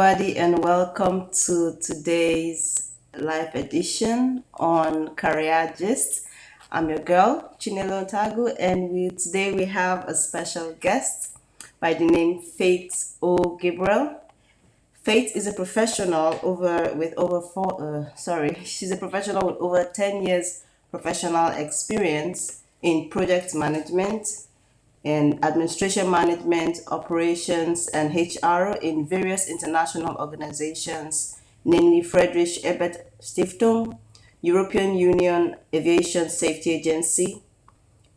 everybody, and welcome to today's live edition on Career Gist. I'm your girl, Chinelo Tagu, and today we have a special guest by the name Faith O. Gabriel. Faith is a professional she's a professional with over 10 years professional experience in project management and administration management, operations, and HR in various international organizations, namely Friedrich Ebert Stiftung, European Union Aviation Safety Agency,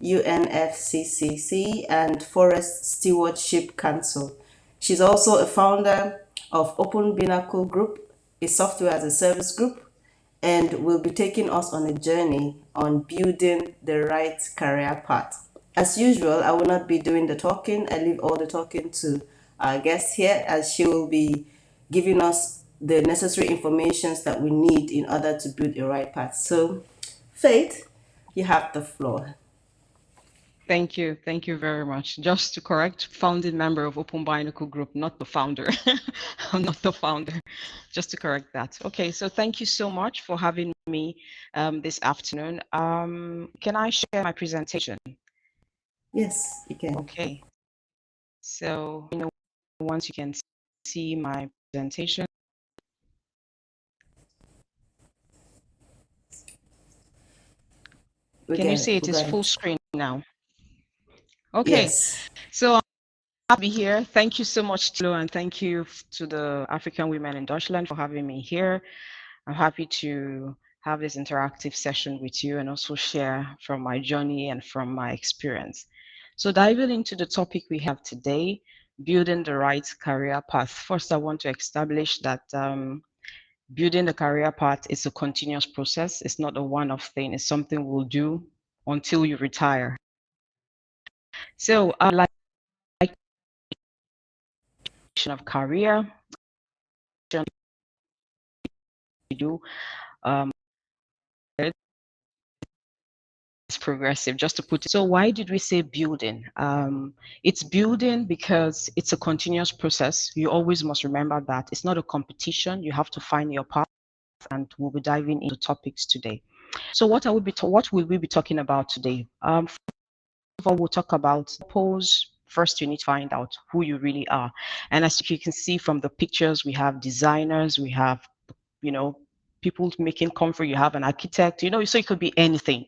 UNFCCC, and Forest Stewardship Council. She's also a founder of OpenBinacle Group, a software as a service group, and will be taking us on a journey on building the right career path. As usual, I will not be doing the talking. I leave all the talking to our guest here, as she will be giving us the necessary informations that we need in order to build a right path. So, Faith, you have the floor. Thank you. Thank you very much. Just to correct, founding member of OpenBinacle Group, not the founder. I'm not the founder, just to correct that. Okay, so thank you so much for having me this afternoon. Can I share my presentation? Yes, you can. Okay, so once you can see my presentation. Can you see it is full screen now? Okay, yes. So I'm happy here. Thank you so much, Tilo, and thank you to the African Women in Deutschland for having me here. I'm happy to have this interactive session with you and also share from my journey and from my experience. So diving into the topic we have today, building the right career path. First, I want to establish that building the career path is a continuous process. It's not a one-off thing. It's something we'll do until you retire. So like of career, you do it's progressive, just to put it. So why did we say building? It's building because it's a continuous process. You always must remember that it's not a competition. You have to find your path, and we'll be diving into topics today. So what will we be talking about today? First of all, we'll talk about pose. First, you need to find out who you really are. And as you can see from the pictures, we have designers, we have, people making comfort, you have an architect, so it could be anything.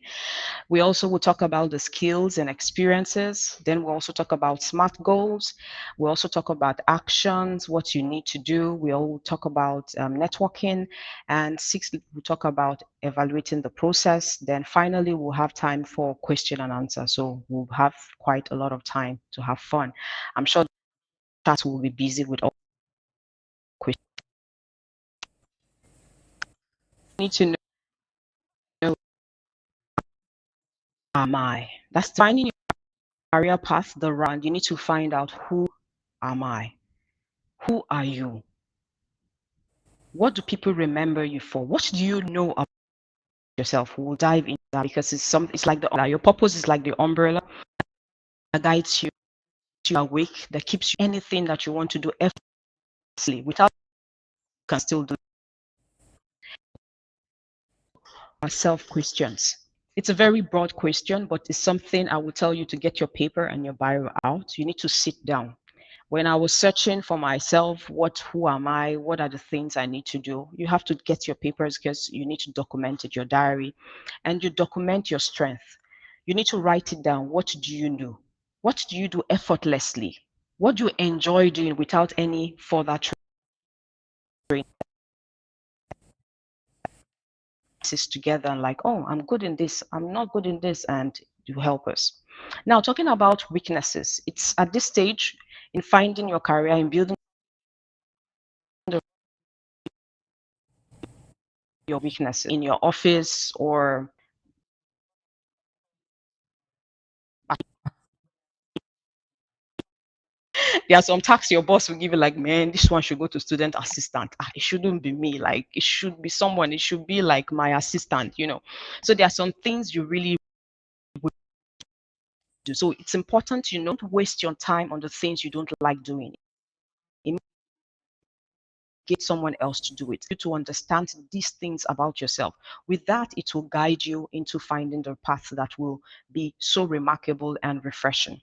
We also will talk about the skills and experiences. Then we'll also talk about SMART goals. We'll also talk about actions, what you need to do. We'll talk about networking. And sixth, we'll talk about evaluating the process. Then finally, we'll have time for question and answer. So we'll have quite a lot of time to have fun. I'm sure the chat will be busy with all questions. You need to know, who am I? That's finding your career path, the round. You need to find out, who am I? Who are you? What do people remember you for? What do you know about yourself? We'll dive into that because it's like your purpose is like the umbrella that guides you awake, that keeps you anything that you want to do effortlessly without you can still do. Self questions. It's a very broad question, but it's something I will tell you to get your paper and your bio out. You need to sit down. When I was searching for myself, who am I? What are the things I need to do? You have to get your papers because you need to document it, your diary, and you document your strength. You need to write it down. What do you do? What do you do effortlessly? What do you enjoy doing without any further training? Together and like, oh, I'm good in this, I'm not good in this, and you help us. Now, talking about weaknesses, it's at this stage in finding your career, in building your weaknesses in your office or there are some tasks your boss will give you, like, man, this one should go to student assistant. It shouldn't be me. Like, it should be someone. It should be like my assistant, So there are some things you really would do. So it's important you don't waste your time on the things you don't like doing. get someone else to do it. You to understand these things about yourself. With that, it will guide you into finding the path that will be so remarkable and refreshing.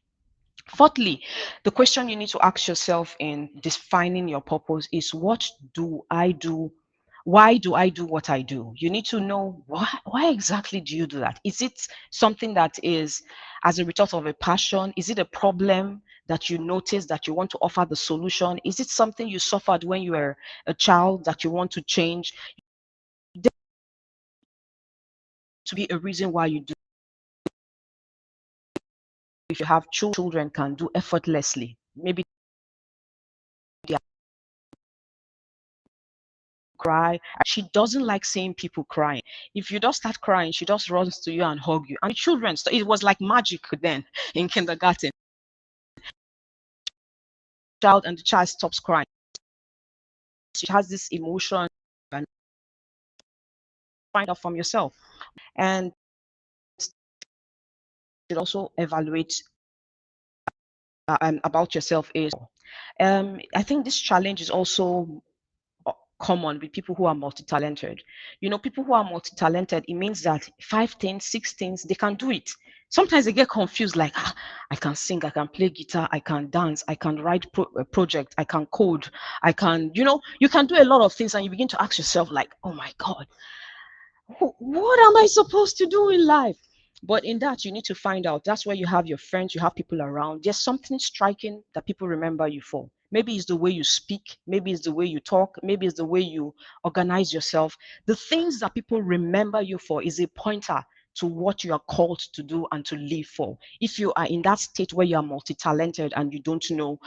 Fourthly, the question you need to ask yourself in defining your purpose is, what do I do? Why do I do what I do? You need to know why exactly do you do that? Is it something that is as a result of a passion? Is it a problem that you notice that you want to offer the solution? Is it something you suffered when you were a child that you want to change? There to be a reason why you do. If you have children can do effortlessly, maybe they cry. She doesn't like seeing people crying. If you just start crying, she just runs to you and hug you. And children, it was like magic then in kindergarten. And the child stops crying. She has this emotion, and find out from yourself. And you also evaluate about yourself is. I think this challenge is also common with people who are multi-talented. You know, people who are multi-talented, it means that 5 things, 6 things, they can do it. Sometimes they get confused, like, I can sing, I can play guitar, I can dance, I can write a project, I can code, I can, you can do a lot of things, and you begin to ask yourself, like, oh my God, what am I supposed to do in life? But in that, you need to find out. That's where you have your friends, you have people around. There's something striking that people remember you for. Maybe it's the way you speak, maybe it's the way you talk, maybe it's the way you organize yourself. The things that people remember you for is a pointer to what you are called to do and to live for. If you are in that state where you are multi-talented and you don't know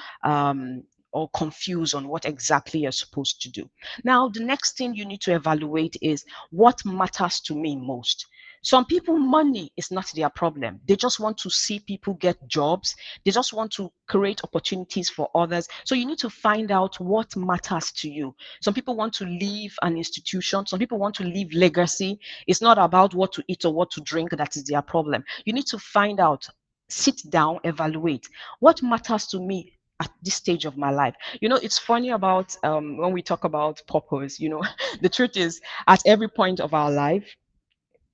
or confused on what exactly you're supposed to do. Now, the next thing you need to evaluate is, what matters to me most? Some people, money is not their problem. They just want to see people get jobs. They just want to create opportunities for others. So you need to find out what matters to you. Some people want to leave an institution. Some people want to leave legacy. It's not about what to eat or what to drink that is their problem. You need to find out, sit down, evaluate what matters to me at this stage of my life. It's funny about when we talk about purpose, the truth is, at every point of our life,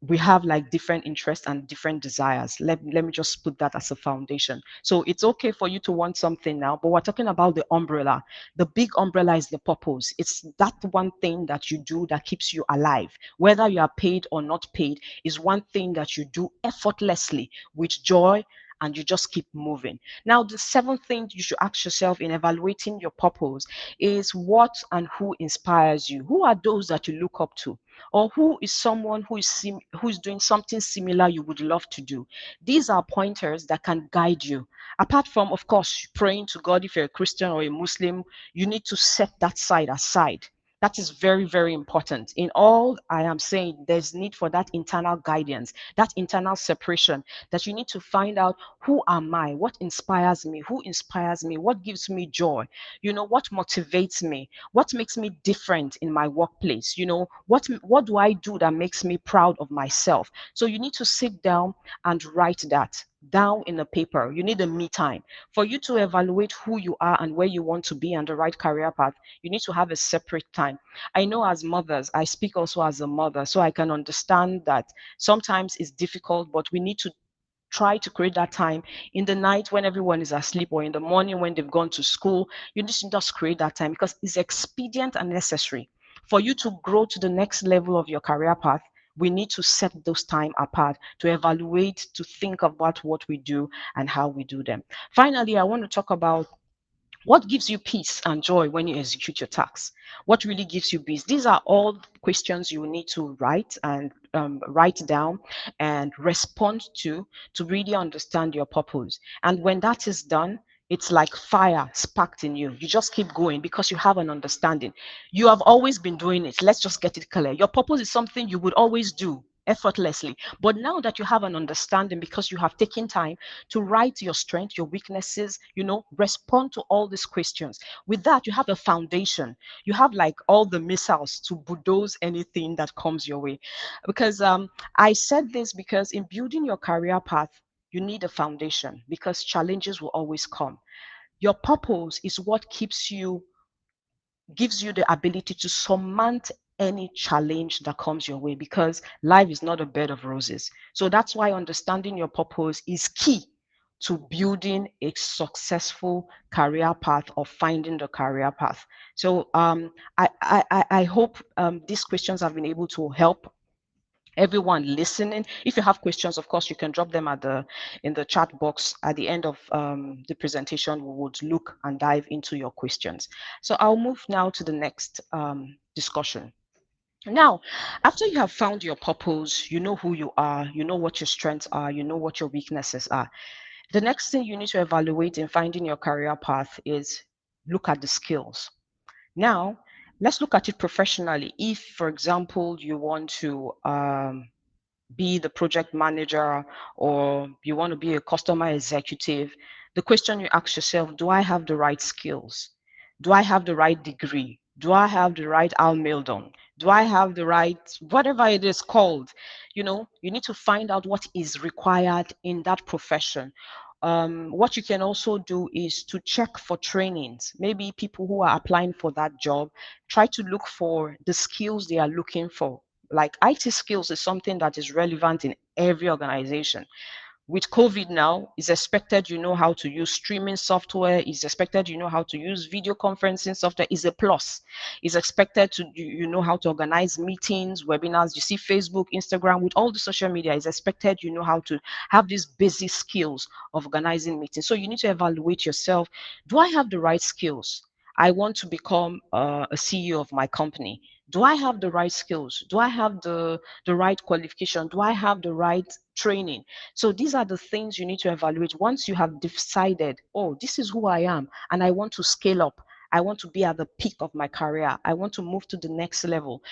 we have like different interests and different desires. Let me just put that as a foundation. So it's okay for you to want something now, but we're talking about the umbrella. The big umbrella is the purpose. It's that one thing that you do that keeps you alive. Whether you are paid or not paid is one thing that you do effortlessly with joy, and you just keep moving. Now, the seventh thing you should ask yourself in evaluating your purpose is, what and who inspires you? Who are those that you look up to? Or who is someone who is doing something similar you would love to do? These are pointers that can guide you. Apart from, of course, praying to God. If you're a Christian or a Muslim, you need to set that side aside. That is very, very important. In all I am saying, there's need for that internal guidance, that internal separation, that you need to find out, who am I? What inspires me? Who inspires me? What gives me joy? What motivates me? What makes me different in my workplace? What do I do that makes me proud of myself? So you need to sit down and write that down in a paper. You need a me time. For you to evaluate who you are and where you want to be and the right career path, you need to have a separate time. I know, as mothers, I speak also as a mother, so I can understand that sometimes it's difficult, but we need to try to create that time in the night when everyone is asleep, or in the morning when they've gone to school. You need to just create that time, because it's expedient and necessary. For you to grow to the next level of your career path, we need to set those time apart to evaluate, to think about what we do and how we do them. Finally, I want to talk about what gives you peace and joy when you execute your tasks. What really gives you peace? These are all questions you will need to write down and respond to really understand your purpose. And when that is done, it's like fire sparked in you. You just keep going because you have an understanding. You have always been doing it. Let's just get it clear. Your purpose is something you would always do effortlessly. But now that you have an understanding, because you have taken time to write your strengths, your weaknesses, respond to all these questions. With that, you have a foundation. You have like all the missiles to bulldoze anything that comes your way. Because I said this because in building your career path, you need a foundation, because challenges will always come. Your purpose is what keeps you gives you the ability to surmount any challenge that comes your way, because life is not a bed of roses. So that's why understanding your purpose is key to building a successful career path or finding the career path. So I hope these questions have been able to help everyone listening. If you have questions, of course, you can drop them in the chat box at the end of the presentation. We would look and dive into your questions. So I'll move now to the next discussion. Now, after you have found your purpose, you know who you are, you know what your strengths are, you know what your weaknesses are. The next thing you need to evaluate in finding your career path is look at the skills. Now, let's look at it professionally. If, for example, you want to be the project manager or you want to be a customer executive, the question you ask yourself, do I have the right skills? Do I have the right degree? Do I have the right Almildon? Do I have the right, whatever it is called? You need to find out what is required in that profession. What you can also do is to check for trainings. Maybe people who are applying for that job, try to look for the skills they are looking for. Like IT skills is something that is relevant in every organization. With COVID now, it's expected you know how to use streaming software. It's expected you know how to use video conferencing software. Is a plus. It's expected you know how to organize meetings, webinars. You see Facebook, Instagram, with all the social media. It's expected you know how to have these basic skills of organizing meetings. So you need to evaluate yourself. Do I have the right skills? I want to become a CEO of my company. Do I have the right skills? Do I have the right qualification? Do I have the right training? So these are the things you need to evaluate once you have decided, oh, this is who I am, and I want to scale up. I want to be at the peak of my career. I want to move to the next level,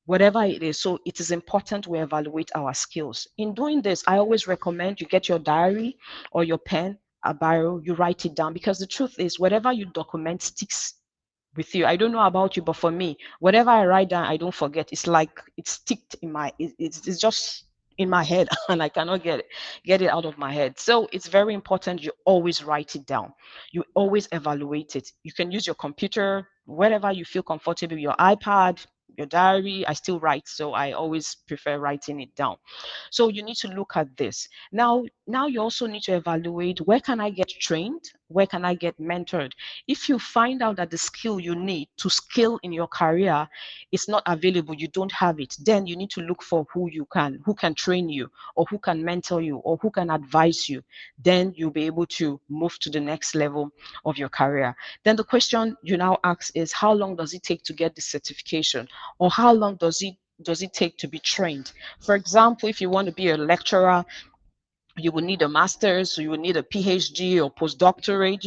whatever it is. So it is important we evaluate our skills. In doing this, I always recommend you get your diary or your pen, a biro, you write it down, because the truth is, whatever you document sticks with you. I don't know about you, but for me, whatever I write down, I don't forget. It's like it's sticked in it's just in my head and I cannot get it out of my head. So it's very important you always write it down. You always evaluate it. You can use your computer, wherever you feel comfortable, your iPad, your diary. I still write, so I always prefer writing it down. So you need to look at this. Now you also need to evaluate, where can I get trained? Where can I get mentored? If you find out that the skill you need to scale in your career is not available, you don't have it, then you need to look for who can train you, or who can mentor you, or who can advise you. Then you'll be able to move to the next level of your career. Then the question you now ask is, how long does it take to get the certification? Or how long does it take to be trained? For example, if you want to be a lecturer, you will need a master's, so you will need a PhD or postdoctorate.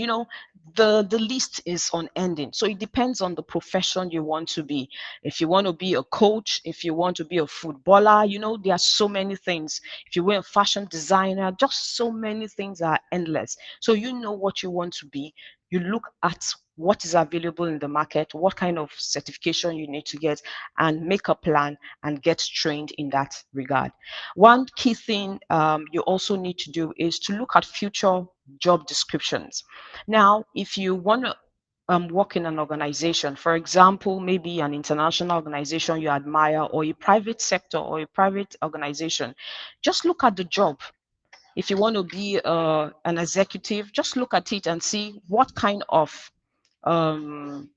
The list is unending. So it depends on the profession you want to be. If you want to be a coach, if you want to be a footballer, there are so many things. If you were a fashion designer, just so many things are endless. So you know what you want to be. You look at what is available in the market, what kind of certification you need to get, and make a plan and get trained in that regard. One key thing you also need to do is to look at future job descriptions. Now, if you want to work in an organization, for example, maybe an international organization you admire, or a private sector or a private organization, just look at the job. If you want to be an executive, just look at it and see what kind of um,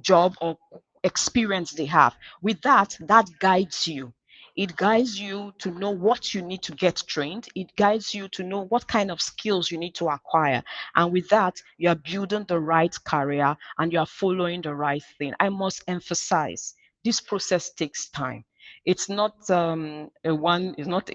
job or experience they have. With that guides you. It guides you to know what you need to get trained. It guides you to know what kind of skills you need to acquire. And with that, you are building the right career and you are following the right thing. I must emphasize, this process takes time. It's not it's not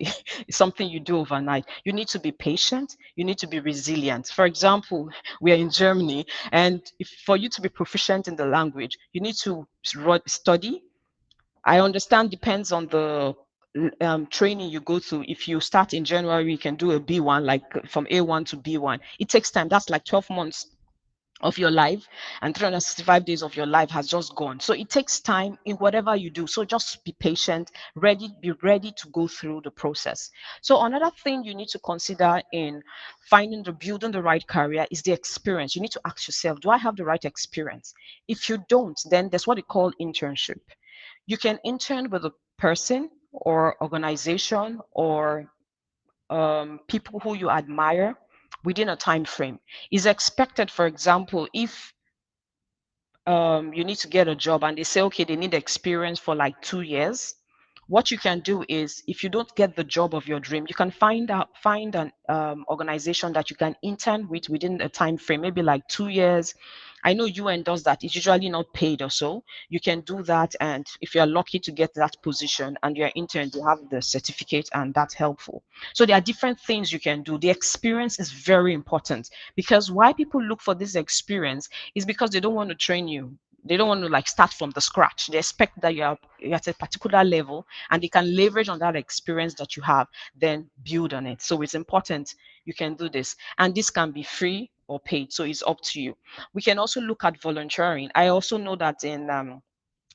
something you do overnight. You need to be patient. You need to be resilient. For example, we are in Germany, and for you to be proficient in the language, you need to study. I understand depends on the training you go through. If you start in January, you can do a B1, like from A1 to B1. It takes time. That's like 12 months of your life, and 365 days of your life has just gone. So it takes time in whatever you do. So just be patient, be ready to go through the process. So another thing you need to consider in building the right career is the experience. You need to ask yourself, do I have the right experience? If you don't, then there's what they call internship. You can intern with a person or organization or people who you admire within a time frame. Is expected, for example, if you need to get a job and they say, okay, they need experience for like 2 years. What you can do is, if you don't get the job of your dream, you can find an organization that you can intern with within a time frame, maybe like 2 years. I know UN does that. It's usually not paid or so. You can do that, and if you're lucky to get that position and you're intern, you have the certificate, and that's helpful. So there are different things you can do. The experience is very important, because why people look for this experience is because they don't want to train you. They don't want to like start from the scratch. They expect that you're at a particular level and they can leverage on that experience that you have, then build on it. So it's important you can do this. And this can be free or paid. So it's up to you. We can also look at volunteering. I also know that in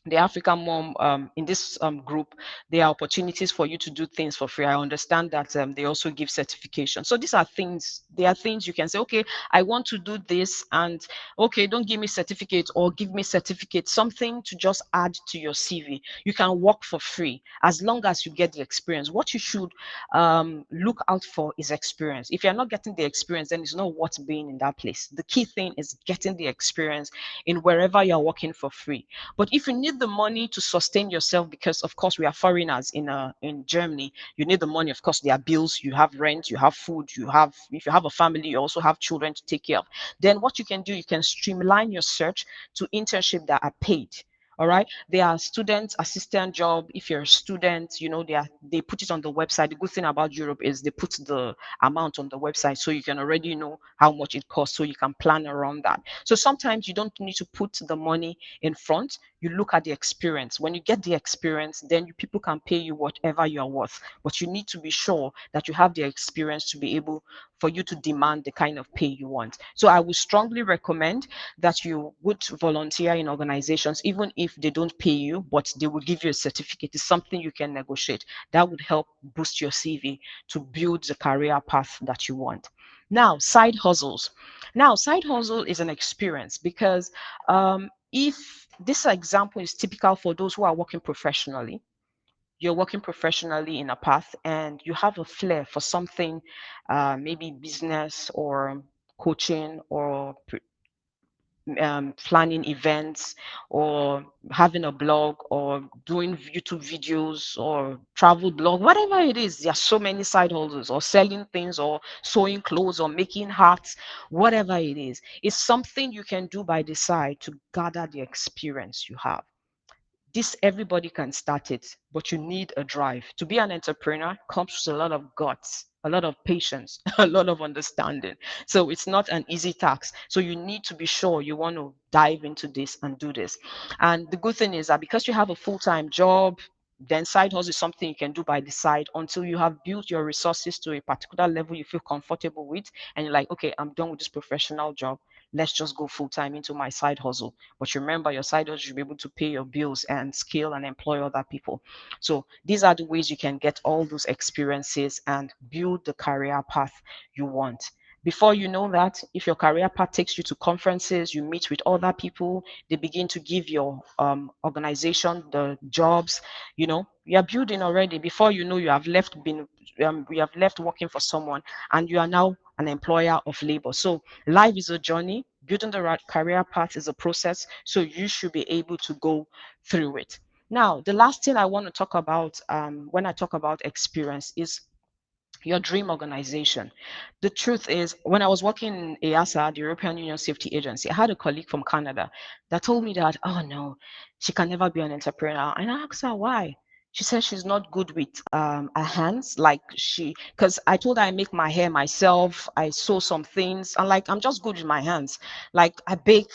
the African Mom, in this group, there are opportunities for you to do things for free. I understand that they also give certification. So these are things, there are things you can say, okay, I want to do this, and okay, don't give me certificate, or give me certificate, something to just add to your CV. You can work for free as long as you get the experience. What you should look out for is experience. If you're not getting the experience, then it's not worth being in that place. The key thing is getting the experience in wherever you're working for free. But if you need the money to sustain yourself, because of course we are foreigners in Germany, you need the money. Of course, there are bills, you have rent, you have food, you have, if you have a family, you also have children to take care of. Then what you can do, you can streamline your search to internship that are paid. All right, there are student assistant job. If you're a student, they put it on the website. The good thing about Europe is they put the amount on the website, so you can already know how much it costs, so you can plan around that. So sometimes you don't need to put the money in front. You look at the experience. When you get the experience, then people can pay you whatever you're worth. But you need to be sure that you have the experience to be able for you to demand the kind of pay you want. So I would strongly recommend that you would volunteer in organizations, even if they don't pay you, but they will give you a certificate. It's something you can negotiate. That would help boost your CV to build the career path that you want. Now, side hustles. Now, side hustle is an experience, because if this example is typical for those who are working professionally, you're working professionally in a path and you have a flair for something, maybe business or coaching or planning events or having a blog or doing YouTube videos or travel blog, whatever it is. There are so many side hustles, or selling things, or sewing clothes, or making hats, whatever it is. It's something you can do by the side to gather the experience you have. This, everybody can start it, but you need a drive. To be an entrepreneur comes with a lot of guts, a lot of patience, a lot of understanding. So it's not an easy task. So you need to be sure you want to dive into this and do this. And the good thing is that because you have a full-time job, then side hustle is something you can do by the side until you have built your resources to a particular level you feel comfortable with, and you're like, okay, I'm done with this professional job. Let's just go full time into my side hustle. But remember, your side hustle should be able to pay your bills and scale and employ other people. So these are the ways you can get all those experiences and build the career path you want. Before you know that, if your career path takes you to conferences, you meet with other people, they begin to give your organization the jobs, you are building already. Before you know, you have left working for someone, and you are now an employer of labor. So life is a journey. Building the right career path is a process. So you should be able to go through it. Now, the last thing I want to talk about when I talk about experience is your dream organization. The truth is, when I was working in EASA, the European Union Safety Agency, I had a colleague from Canada that told me that, oh no, she can never be an entrepreneur. And I asked her why. She said she's not good with her hands. Because I told her I make my hair myself, I sew some things, and like I'm just good with my hands. Like I bake,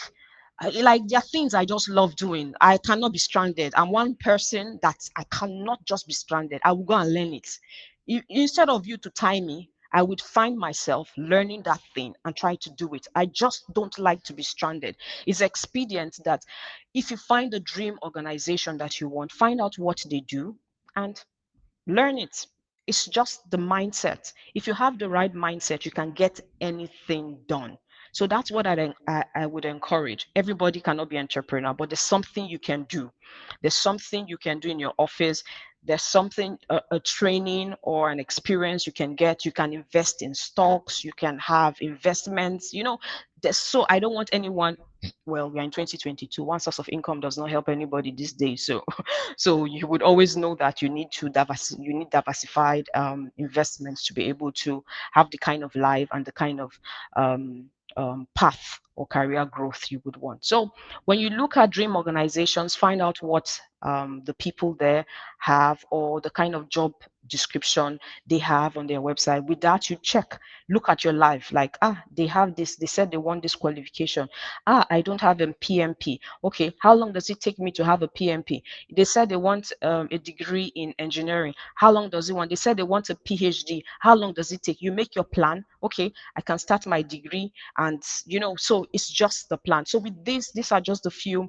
like there are things I just love doing. I cannot be stranded. I'm one person that I cannot just be stranded. I will go and learn it. Instead of you to tie me, I would find myself learning that thing and try to do it. I just don't like to be stranded. It's expedient that if you find a dream organization that you want, find out what they do and learn it. It's just the mindset. If you have the right mindset, you can get anything done. So that's what I would encourage. Everybody cannot be entrepreneur, but there's something you can do. There's something you can do in your office. There's something, a training or an experience you can get. You can invest in stocks. You can have investments. So I don't want anyone. Well, we're in 2022. One source of income does not help anybody these days. So you would always know that you need diversified investments to be able to have the kind of life and the kind of path or career growth you would want. So when you look at dream organizations, find out what the people there have or the kind of job description they have on their website. With that, you look at your life, like, they have this, they said they want this qualification. I don't have a PMP. Okay, how long does it take me to have a PMP? They said they want a degree in engineering. How long does it want? They said they want a PhD. How long does it take? You make your plan. Okay, I can start my degree, and so it's just the plan. So with these are just a few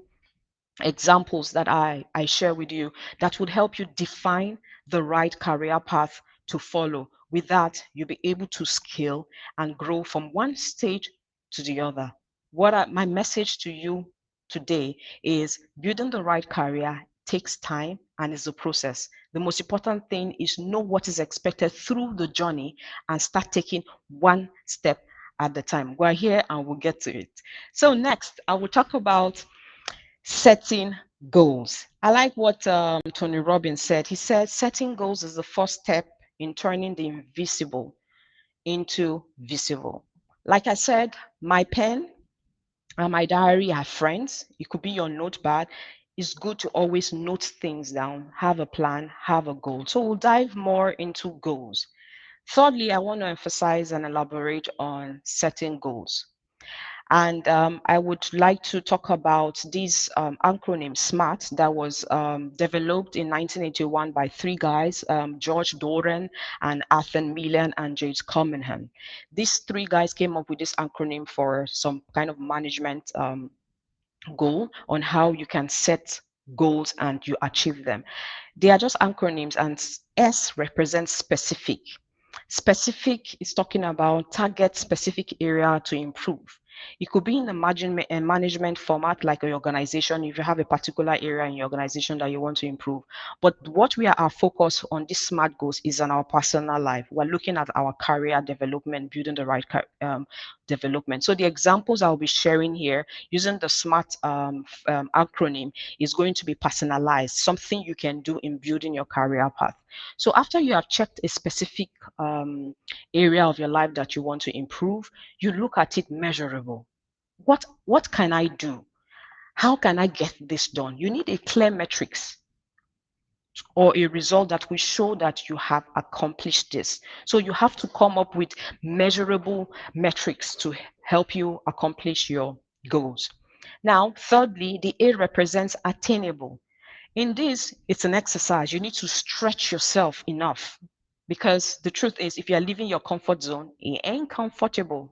examples that I share with you that would help you define the right career path to follow. With that, you'll be able to scale and grow from one stage to the other. My message to you today is building the right career takes time and is a process. The most important thing is know what is expected through the journey and start taking one step at the time. We're here and we'll get to it. So next, I will talk about setting goals. I like what Tony Robbins said. He said, setting goals is the first step in turning the invisible into visible. Like I said, my pen and my diary are friends. It could be your notepad. It's good to always note things down, have a plan, have a goal. So we'll dive more into goals. Thirdly, I want to emphasize and elaborate on setting goals. And I would like to talk about this acronym SMART that was developed in 1981 by three guys, George Doran and Arthur Millen and James Comminham. These three guys came up with this acronym for some kind of management goal on how you can set goals and you achieve them. They are just acronyms, and S represents specific. Specific is talking about target specific area to improve. It could be in a management format, like an organization, if you have a particular area in your organization that you want to improve. But what we are our focus on this SMART goals is on our personal life. We're looking at our career development, building the right development. So the examples I'll be sharing here using the SMART acronym is going to be personalized, something you can do in building your career path. So after you have checked a specific area of your life that you want to improve, you look at it measurable. What can I do? How can I get this done? You need a clear metrics or a result that will show that you have accomplished this. So you have to come up with measurable metrics to help you accomplish your goals. Now, thirdly, the A represents attainable. In this, it's an exercise. You need to stretch yourself enough, because the truth is, if you're leaving your comfort zone, it ain't comfortable.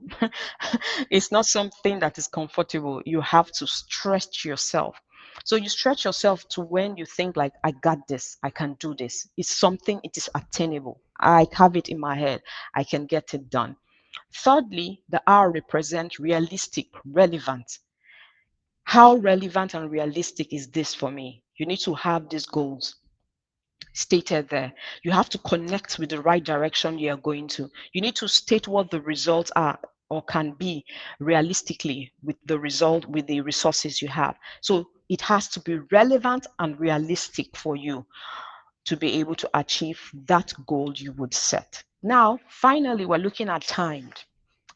It's not something that is comfortable. You have to stretch yourself. So you stretch yourself to when you think like, I got this, I can do this. It's something, it is attainable. I have it in my head. I can get it done. Thirdly, the R represents realistic, relevant. How relevant and realistic is this for me? You need to have these goals stated there. You have to connect with the right direction you are going to. You need to state what the results are or can be realistically with the result, with the resources you have. So it has to be relevant and realistic for you to be able to achieve that goal you would set. Now, finally, we're looking at timed.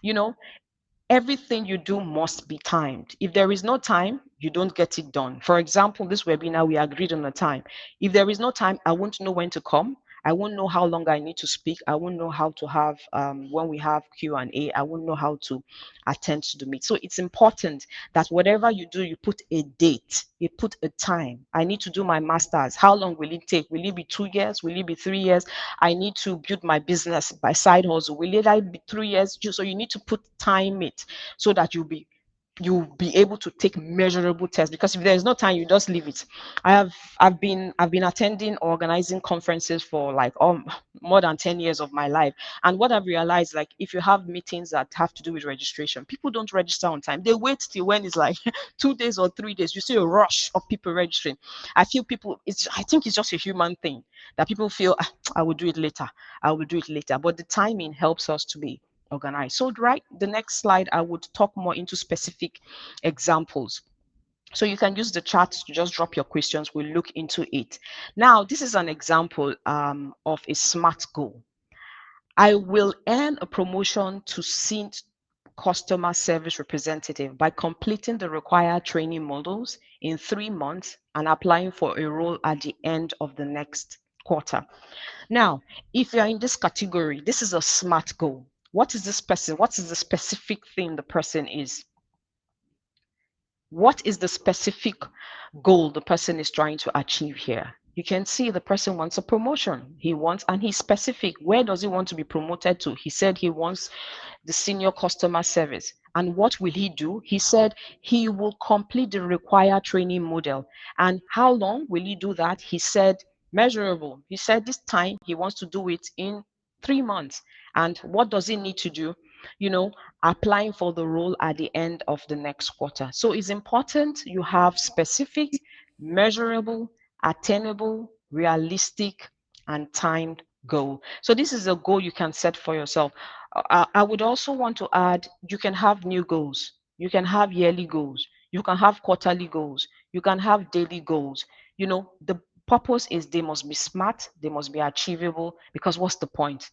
You know, everything you do must be timed. If there is no time, you don't get it done. For example, this webinar, we agreed on a time. If there is no time, I won't know when to come. I won't know how long I need to speak. I won't know how to have, when we have Q&A, I won't know how to attend to the meet. So it's important that whatever you do, you put a date, you put a time. I need to do my master's. How long will it take? Will it be 2 years? Will it be 3 years? I need to build my business by side hustle. Will it be 3 years? So you need to put time it so that you'll be able to take measurable tests, because if there's no time, you just leave it. I've been attending or organizing conferences for like more than 10 years of my life, and what I've realized, like, if you have meetings that have to do with registration, people don't register on time. They wait till when it's like 2 days or 3 days. You see a rush of people registering. I think it's just a human thing that people feel, I will do it later, but the timing helps us to be organized. So right, the next slide, I would talk more into specific examples. So you can use the chat to just drop your questions. We'll look into it. Now, this is an example of a SMART goal. I will earn a promotion to senior customer service representative by completing the required training modules in 3 months and applying for a role at the end of the next quarter. Now, if you're in this category, this is a SMART goal. What is this person? What is the specific thing the person is? What is the specific goal the person is trying to achieve here? You can see the person wants a promotion. And he's specific. Where does he want to be promoted to? He said he wants the senior customer service. And what will he do? He said he will complete the required training model. And how long will he do that? He said measurable. He said this time he wants to do it in 3 months. And what does he need to do? Applying for the role at the end of the next quarter. So it's important you have specific, measurable, attainable, realistic, and timed goal. So this is a goal you can set for yourself. I would also want to add, you can have new goals. You can have yearly goals. You can have quarterly goals. You can have daily goals. The purpose is they must be smart, they must be achievable, because what's the point?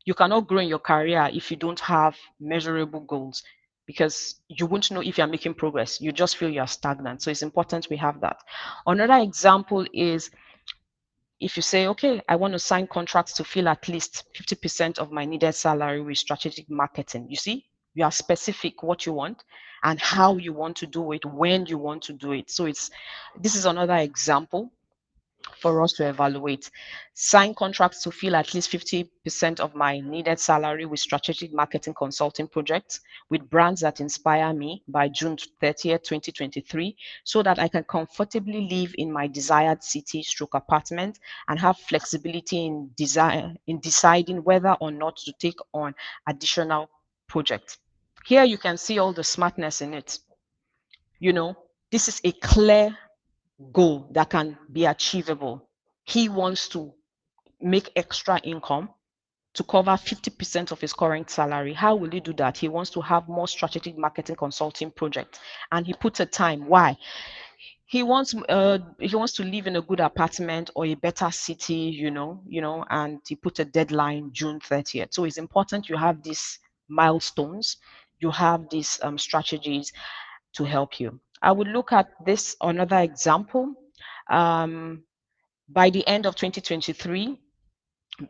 You cannot grow in your career if you don't have measurable goals, because you won't know if you're making progress. You just feel you're stagnant. So it's important we have that. Another example is if you say, okay, I want to sign contracts to fill at least 50% of my needed salary with strategic marketing. You see, you are specific what you want and how you want to do it, when you want to do it. So this is another example for us to evaluate. Sign contracts to fill at least 50% of my needed salary with strategic marketing consulting projects with brands that inspire me by June 30th, 2023, so that I can comfortably live in my desired city stroke apartment and have flexibility in deciding whether or not to take on additional projects. Here you can see all the smartness in it. This is a clear goal that can be achievable. He wants to make extra income to cover 50% of his current salary. How will he do that? He wants to have more strategic marketing consulting projects, and he puts a time. Why? He wants to live in a good apartment or a better city, and he put a deadline June 30th. So it's important you have these milestones, you have these strategies to help you. I would look at this another example. By the end of 2023,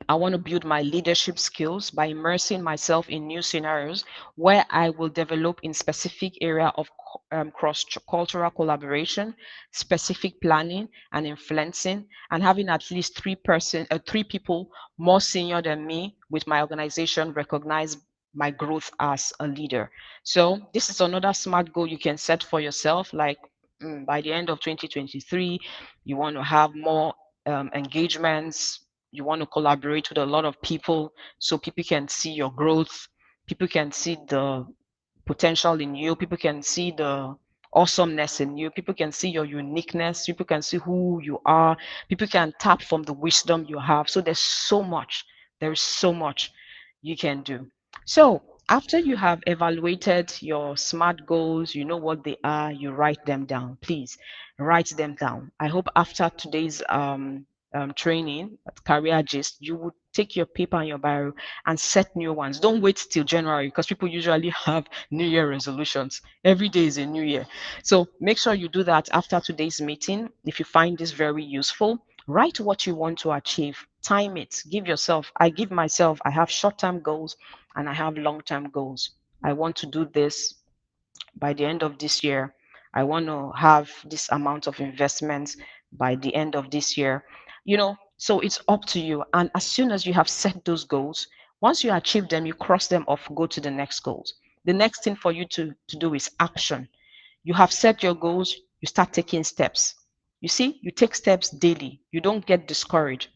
I want to build my leadership skills by immersing myself in new scenarios where I will develop in specific area of cross-cultural collaboration, specific planning and influencing, and having at least three people more senior than me with my organization recognize my growth as a leader. So this is another SMART goal you can set for yourself. Like by the end of 2023, you want to have more engagements. You want to collaborate with a lot of people so people can see your growth. People can see the potential in you. People can see the awesomeness in you. People can see your uniqueness. People can see who you are. People can tap from the wisdom you have. So there's so much. There is so much you can do. So after you have evaluated your SMART goals, you know what they are, you write them down. Please write them down. I hope after today's training at Career Gist, you would take your paper and your biro and set new ones. Don't wait till January, because people usually have New Year resolutions. Every day is a new year. So make sure you do that after today's meeting. If you find this very useful, Write what you want to achieve, time it, give yourself, I give myself, I have short-term goals and I have long-term goals. I want to do this by the end of this year. I want to have this amount of investments by the end of this year. So it's up to you. And as soon as you have set those goals, once you achieve them, you cross them off, go to the next goals. The next thing for you to do is action. You have set your goals, you start taking steps. You see, you take steps daily. You don't get discouraged.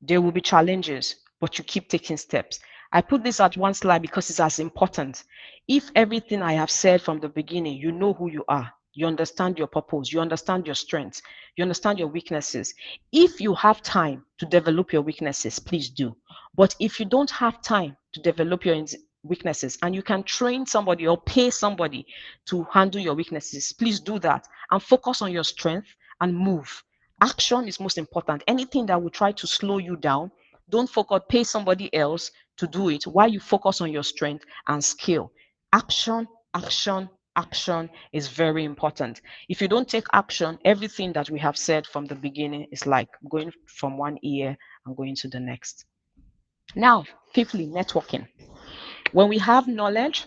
There will be challenges, but you keep taking steps. I put this at one slide because it's as important. If everything I have said from the beginning, you know who you are, you understand your purpose, you understand your strengths, you understand your weaknesses. If you have time to develop your weaknesses, please do. But if you don't have time to develop your weaknesses and you can train somebody or pay somebody to handle your weaknesses, please do that and focus on your strength and move. Action is most important. Anything that will try to slow you down, don't focus, pay somebody else to do it while you focus on your strength and skill. Action, action, action is very important. If you don't take action, everything that we have said from the beginning is like going from one ear and going to the next. Now, fifthly, networking. When we have knowledge,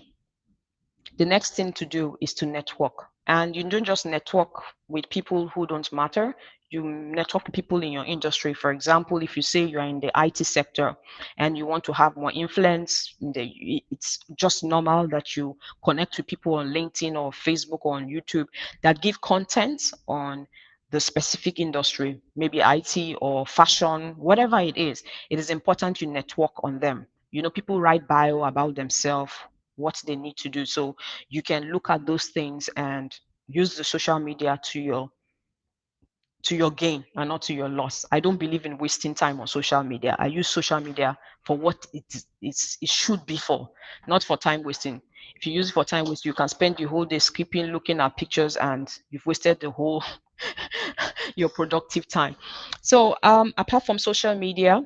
the next thing to do is to network. And you don't just network with people who don't matter. You network with people in your industry. For example, if you say you're in the IT sector and you want to have more influence, it's just normal that you connect with people on LinkedIn or Facebook or on YouTube that give content on the specific industry, maybe IT or fashion, whatever it is. It is important you network on them. People write bio about themselves, what they need to do. So you can look at those things and use the social media to your gain and not to your loss. I don't believe in wasting time on social media. I use social media for what it should be for, not for time wasting. If you use it for time wasting, you can spend the whole day skipping, looking at pictures, and you've wasted the whole your productive time. So apart from social media,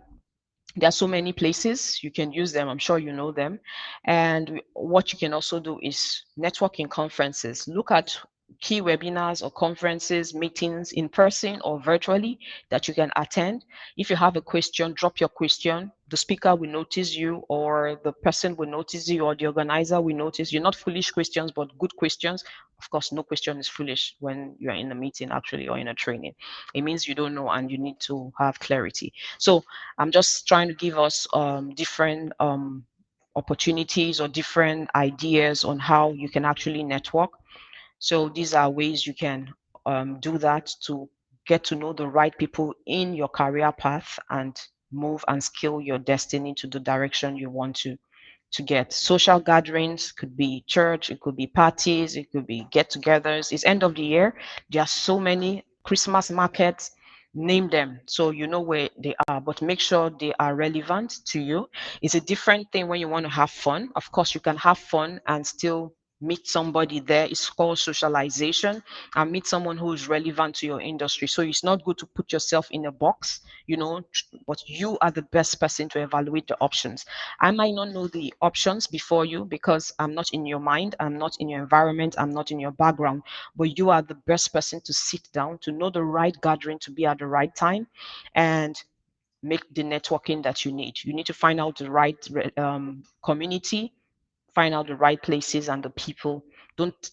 there are so many places you can use them. I'm sure you know them. And what you can also do is networking conferences. Look at key webinars or conferences, meetings in person or virtually that you can attend. If you have a question, drop your question. The speaker will notice you, or the person will notice you, or the organizer will notice you. Not foolish questions, but good questions. Of course, no question is foolish when you're in a meeting actually or in a training. It means you don't know and you need to have clarity. So I'm just trying to give us different opportunities or different ideas on how you can actually network. So these are ways you can do that to get to know the right people in your career path and move and scale your destiny to the direction you want to get. Social gatherings could be church, it could be parties, it could be get-togethers. It's end of the year. There are so many Christmas markets. Name them so you know where they are, but make sure they are relevant to you. It's a different thing when you want to have fun. Of course, you can have fun and still meet somebody there. It's called socialization, and meet someone who is relevant to your industry. So it's not good to put yourself in a box, but you are the best person to evaluate the options. I might not know the options before you because I'm not in your mind, I'm not in your environment, I'm not in your background, but you are the best person to sit down, to know the right gathering, to be at the right time, and make the networking that you need. You need to find out the right community, find out the right places and the people. Don't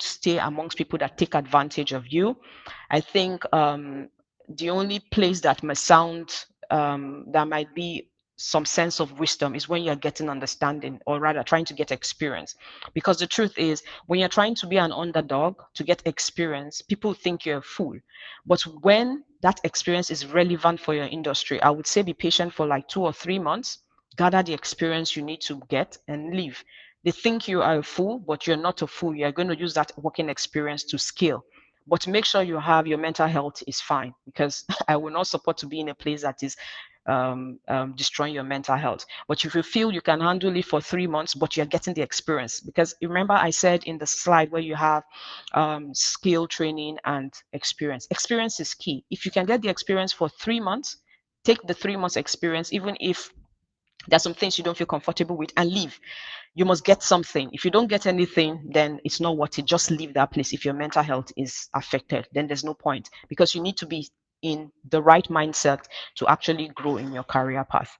stay amongst people that take advantage of you. I think the only place that might sound that might be some sense of wisdom is when you're getting understanding, or rather trying to get experience. Because the truth is, when you're trying to be an underdog to get experience, people think you're a fool. But when that experience is relevant for your industry, I would say be patient for like 2 or 3 months, gather the experience you need to get, and leave. They think you are a fool, but you're not a fool. You're going to use that working experience to scale. But make sure you have your mental health is fine, because I will not support to be in a place that is destroying your mental health. But if you feel you can handle it for 3 months, but you're getting the experience, because remember I said in the slide where you have skill training and experience. Experience is key. If you can get the experience for 3 months, take the 3 months experience, even if there's some things you don't feel comfortable with, and leave. You must get something. If you don't get anything, then it's not worth it. Just leave that place. If your mental health is affected, then there's no point, because you need to be in the right mindset to actually grow in your career path.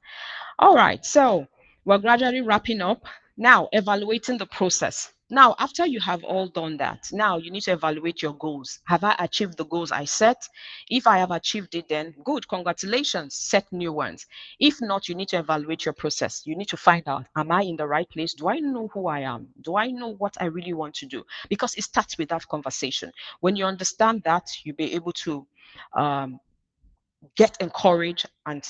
All right, so we're gradually wrapping up. Now, evaluating the process. Now, after you have all done that, now you need to evaluate your goals. Have I achieved the goals I set? If I have achieved it, then good, congratulations, set new ones. If not, you need to evaluate your process. You need to find out, am I in the right place? Do I know who I am? Do I know what I really want to do? Because it starts with that conversation. When you understand that, you'll be able to um, get encouraged and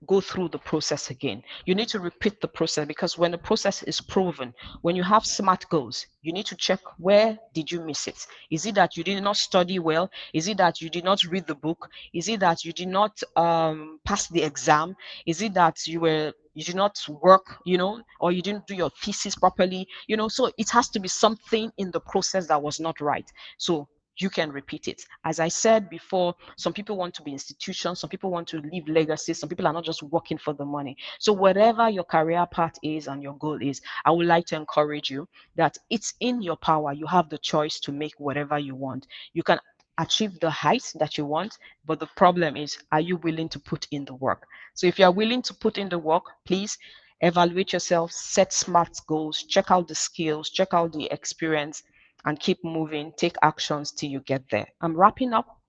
go through the process again. You need to repeat the process, because when the process is proven, when you have SMART goals, you need to check, where did you miss it? Is it that you did not study well? Is it that you did not read the book? Is it that you did not pass the exam? Is it that you did not work, or you didn't do your thesis properly? So it has to be something in the process that was not right. So you can repeat it. As I said before, some people want to be institutions, some people want to leave legacies, some people are not just working for the money. So whatever your career path is and your goal is, I would like to encourage you that it's in your power. You have the choice to make whatever you want. You can achieve the heights that you want, but the problem is, are you willing to put in the work? So if you are willing to put in the work, please evaluate yourself, set SMART goals, check out the skills, check out the experience, and keep moving, take actions till you get there. I'm wrapping up.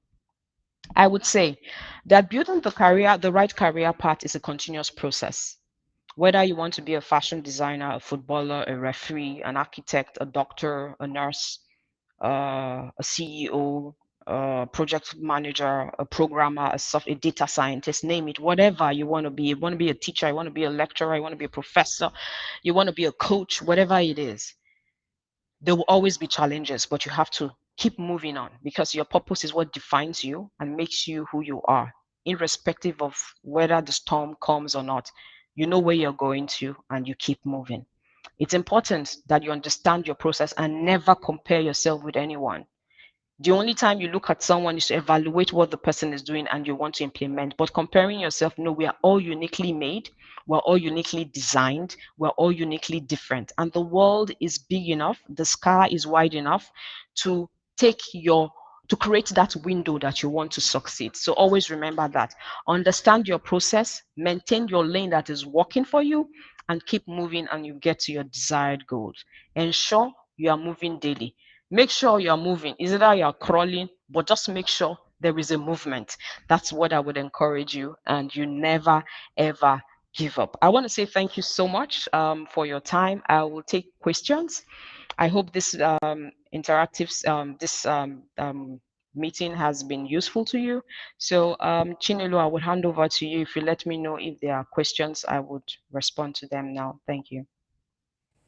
I would say that building the right career path is a continuous process. Whether you want to be a fashion designer, a footballer, a referee, an architect, a doctor, a nurse, a CEO, a project manager, a programmer, a data scientist, name it, whatever you want to be. You want to be a teacher, you want to be a lecturer, you want to be a professor, you want to be a coach, whatever it is, there will always be challenges, but you have to keep moving on, because your purpose is what defines you and makes you who you are, irrespective of whether the storm comes or not. You know where you're going to, and you keep moving. It's important that you understand your process and never compare yourself with anyone. The only time you look at someone is to evaluate what the person is doing and you want to implement. But comparing yourself, no, we are all uniquely made. We're all uniquely designed. We're all uniquely different. And the world is big enough, the sky is wide enough to to create that window that you want to succeed. So always remember that. Understand your process, maintain your lane that is working for you, and keep moving, and you get to your desired goals. Ensure you are moving daily. Make sure you're moving. Is it that you're crawling, but just make sure there is a movement. That's what I would encourage you, and you never ever give up. I want to say thank you so much for your time. I will take questions. I hope this interactive meeting has been useful to you. So Chinelo, I would hand over to you. If you let me know if there are questions, I would respond to them now. Thank you.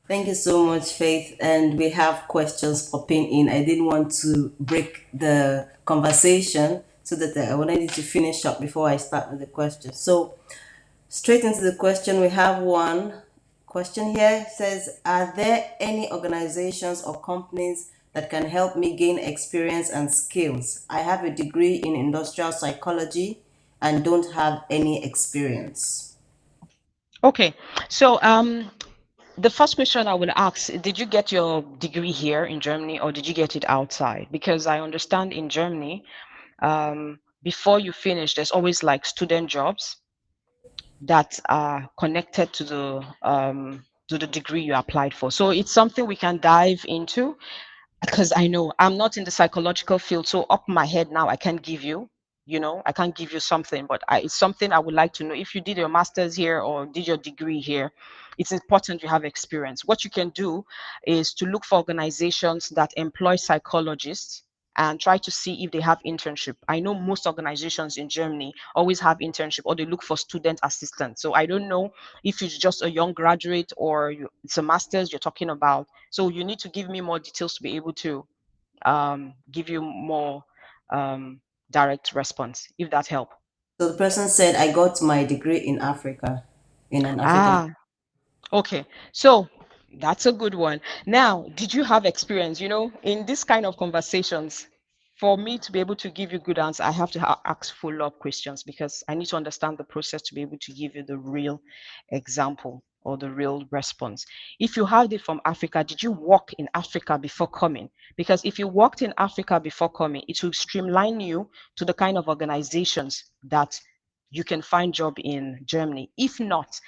Thank you so much, Faith. And we have questions popping in. I didn't want to break the conversation, so that I wanted you to finish up before I start with the question. So, straight into the question, we have one question here. It says, are there any organizations or companies that can help me gain experience and skills? I have a degree in industrial psychology and don't have any experience. Okay, so the first question I would ask, did you get your degree here in Germany or did you get it outside? Because I understand in Germany, before you finish, there's always like student jobs that are connected to the degree you applied for. So it's something we can dive into, because I know I'm not in the psychological field. So up my head now, I can't give you, I can't give you something, but it's something I would like to know. If you did your master's here or did your degree here, it's important you have experience. What you can do is to look for organizations that employ psychologists and try to see if they have internship. I know most organizations in Germany always have internship, or they look for student assistants. So I don't know if it's just a young graduate or it's a master's you're talking about. So you need to give me more details to be able to give you more direct response, if that help. So the person said, I got my degree in Africa, in an African. Ah, okay. So that's a good one. Now, did you have experience, in this kind of conversations? For me to be able to give you good answer, I have to ask follow-up questions, because I need to understand the process to be able to give you the real example. or the real response. If you had it from Africa, did you work in Africa before coming? Because if you worked in Africa before coming, it will streamline you to the kind of organizations that you can find job in Germany. If not,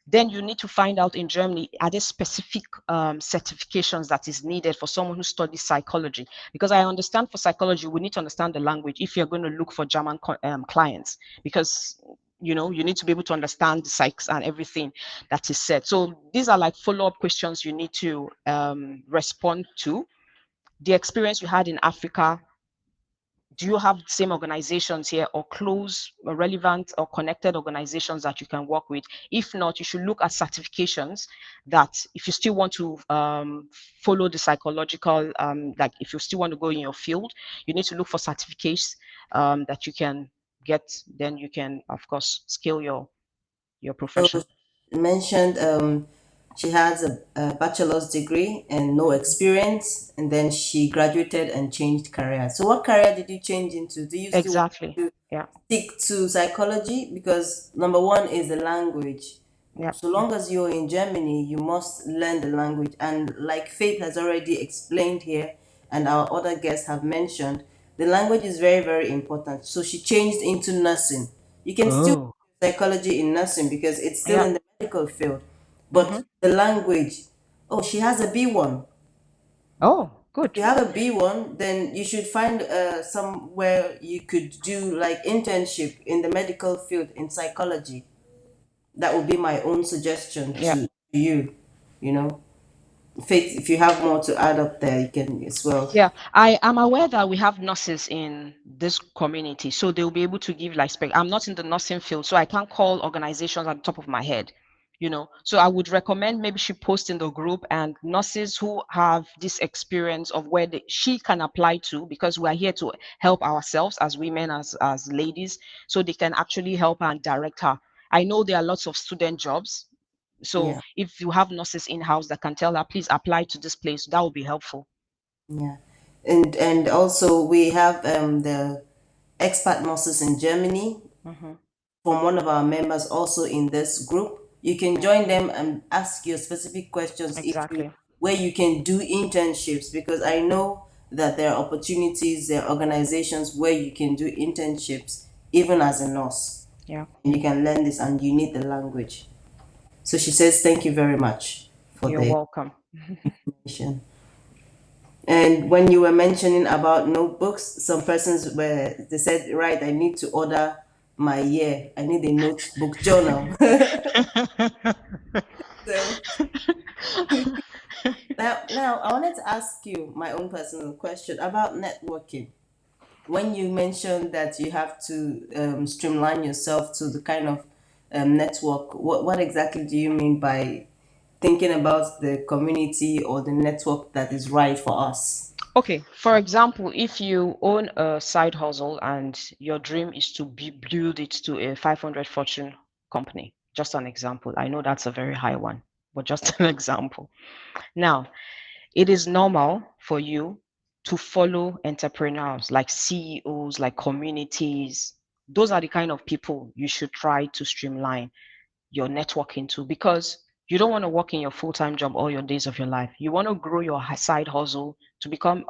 then you need to find out in Germany, are there specific certifications that is needed for someone who studies psychology? Because I understand for psychology, we need to understand the language if you're going to look for German clients, because you need to be able to understand the psychs and everything that is said. So these are like follow-up questions you need to respond to. The experience you had in Africa, do you have the same organizations here, or close or relevant or connected organizations that you can work with? If not, you should look at certifications that, if you still want to follow the psychological, like if you still want to go in your field, you need to look for certificates that you can get. Then you can, of course, scale your So profession. she mentioned she has a bachelor's degree and no experience, and then she graduated and changed career. So what career did you change into? Do you still want Exactly. to Yeah. stick to psychology? Because number one is the language. Yeah. So long as you're in Germany, you must learn the language. And like Faith has already explained here, and our other guests have mentioned, the language is very, very important. So she changed into nursing. You can still Oh. do psychology in nursing because it's still Yeah. in the medical field. Mm-hmm. But the language, oh, she has a B1. Oh, If good. you have a B1, then you should find somewhere you could do like internship in the medical field in psychology. That would be my own suggestion Yeah. to you, you know. Faith, if you have more to add up there, you can as well. Yeah, I am aware that we have nurses in this community, so they'll be able to give like spec. I'm not in the nursing field, so I can't call organizations at the top of my head. So I would recommend maybe she post in the group, and nurses who have this experience of where she can apply to, because we are here to help ourselves as women, as ladies, so they can actually help her and direct her. I know there are lots of student jobs, so Yeah, if you have nurses in-house that can tell her, please apply to this place, that would be helpful. yeah. And also we have the expat nurses in Germany Hmm. from one of our members also in this group. You can Yeah, join them and ask your specific questions if you exactly. where you can do internships, because I know that there are opportunities, there are organizations where you can do internships even as a nurse. Yeah, And you can learn this and you need the language. So she says thank you very much for you're the welcome. information. And when you were mentioning about notebooks, some persons they said, right, I need to order my year. I need a notebook journal. So now I wanted to ask you my own personal question about networking. When you mentioned that you have to streamline yourself to the kind of network, what exactly do you mean by thinking about the community or the network that is right for us? Okay, for example, if you own a side hustle and your dream is to build it to a 500 fortune company, just an example. I know that's a very high one, but just an example. Now, it is normal for you to follow entrepreneurs like CEOs, like communities. Those are the kind of people you should try to streamline your networking to, because you don't want to work in your full-time job all your days of your life. You want to grow your side hustle to become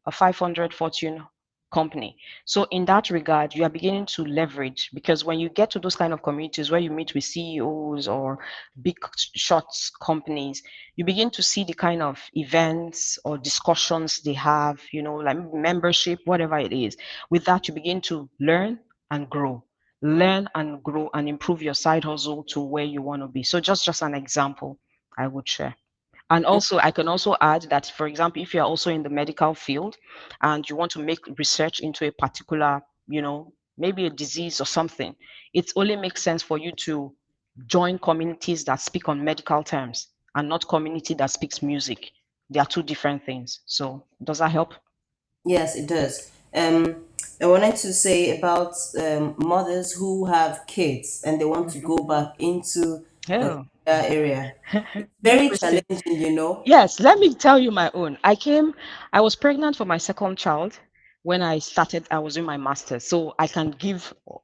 a 500 fortune company. So in that regard, you are beginning to leverage, because when you get to those kind of communities where you meet with CEOs or big shots companies, you begin to see the kind of events or discussions they have, like membership, whatever it is. With that, you begin to learn and grow and improve your side hustle to where you want to be. So just an example I would share. And also, I can also add that, for example, if you're also in the medical field and you want to make research into a particular, maybe a disease or something, it only makes sense for you to join communities that speak on medical terms and not community that speaks music. They are two different things. So does that help? Yes, it does. I wanted to say about mothers who have kids and they want to Mhm. go back into a Oh, career area. It's you, very Christine. challenging. Yes, let me tell you my own. I was pregnant for my second child when I was in my master's. So I can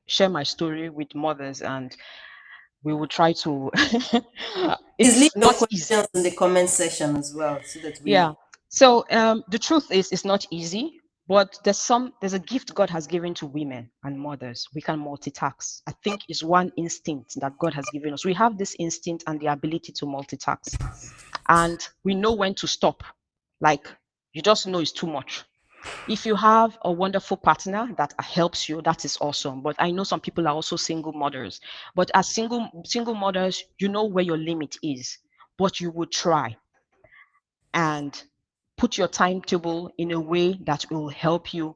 share my story with mothers. And we will try to. Please leave It's your not easy. questions in the comment section as well, so that Yeah. we. So the truth is, it's not easy, but there's a gift God has given to women and mothers. We can multitask. I think it's one instinct that God has given us. We have this instinct and the ability to multitask, and we know when to stop. Like, you just know it's too much. If you have a wonderful partner that helps you, that is awesome. But I know some people are also single mothers. But as single mothers, you know where your limit is, but you would try and put your timetable in a way that will help you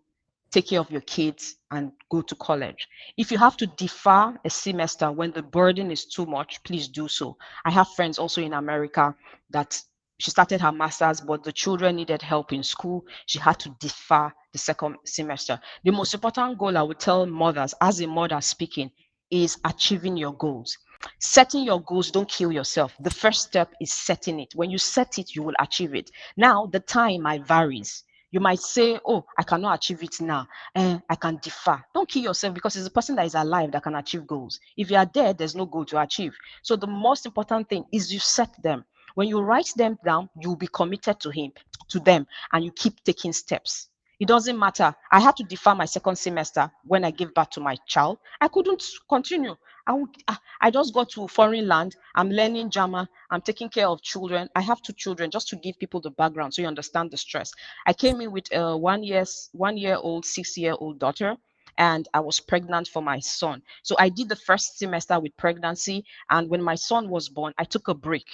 take care of your kids and go to college. If you have to defer a semester when the burden is too much, please do so. I have friends also in America that she started her master's, but the children needed help in school. She had to defer the second semester. The most important goal I would tell mothers, as a mother speaking, is achieving your goals. Setting your goals, don't kill yourself. The first step is setting it. When you set it, you will achieve it. Now, the time might varies. You might say, oh, I cannot achieve it now. I can defer. Don't kill yourself, because it's the person that is alive that can achieve goals. If you are dead, there's no goal to achieve. So the most important thing is you set them. When you write them down, you'll be committed to them, and you keep taking steps. It doesn't matter. I had to defer my second semester when I gave birth to my child. I couldn't continue. I just got to foreign land. I'm learning German. I'm taking care of children. I have two children, just to give people the background so you understand the stress. I came in with a 1 year old, 6 year old daughter, and I was pregnant for my son. So I did the first semester with pregnancy. And when my son was born, I took a break.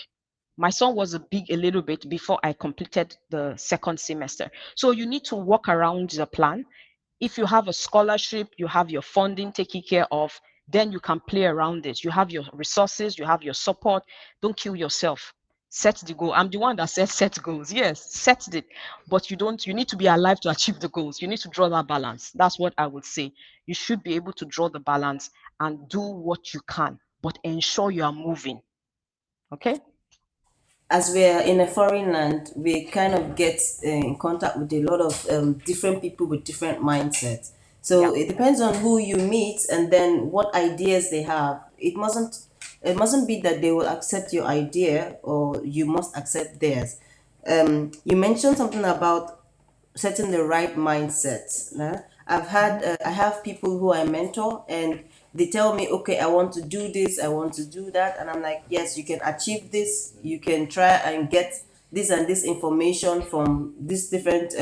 My son was a little bit before I completed the second semester. So you need to work around the plan. If you have a scholarship, you have your funding taken care of, then you can play around it. You have your resources, you have your support. Don't kill yourself. Set the goal. I'm the one that says set goals. Yes, set it. But you need to be alive to achieve the goals. You need to draw that balance. That's what I would say. You should be able to draw the balance and do what you can, but ensure you are moving. Okay? As we are in a foreign land, we kind of get in contact with a lot of different people with different mindsets. Yeah. So it depends on who you meet and then what ideas they have. It mustn't be that they will accept your idea or you must accept theirs. You mentioned something about setting the right mindset. Nah? I have people who I mentor, and they tell me, okay, I want to do this, I want to do that, and I'm like, yes, you can achieve this. You can try and get this and this information from these different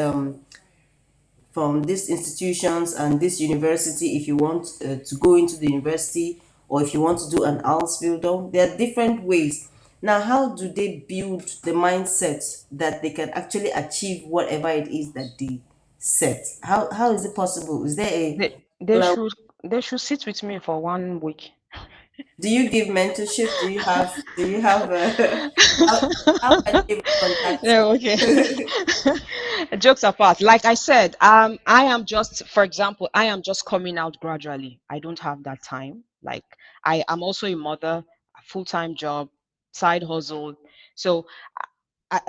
from these institutions and this university if you want to go into the university, or if you want to do an Ausbildung. There are different ways. Now, how do they build the mindset that they can actually achieve whatever it is that they set? How is it possible? Is there a They plan? should sit with me for 1 week. Do you give mentorship? Do you have how, how can they even contact Yeah, okay. you? Jokes apart, like I said, I am just, for example, I am just coming out gradually. I don't have that time. Like, I am also a mother, a full-time job, side hustle. So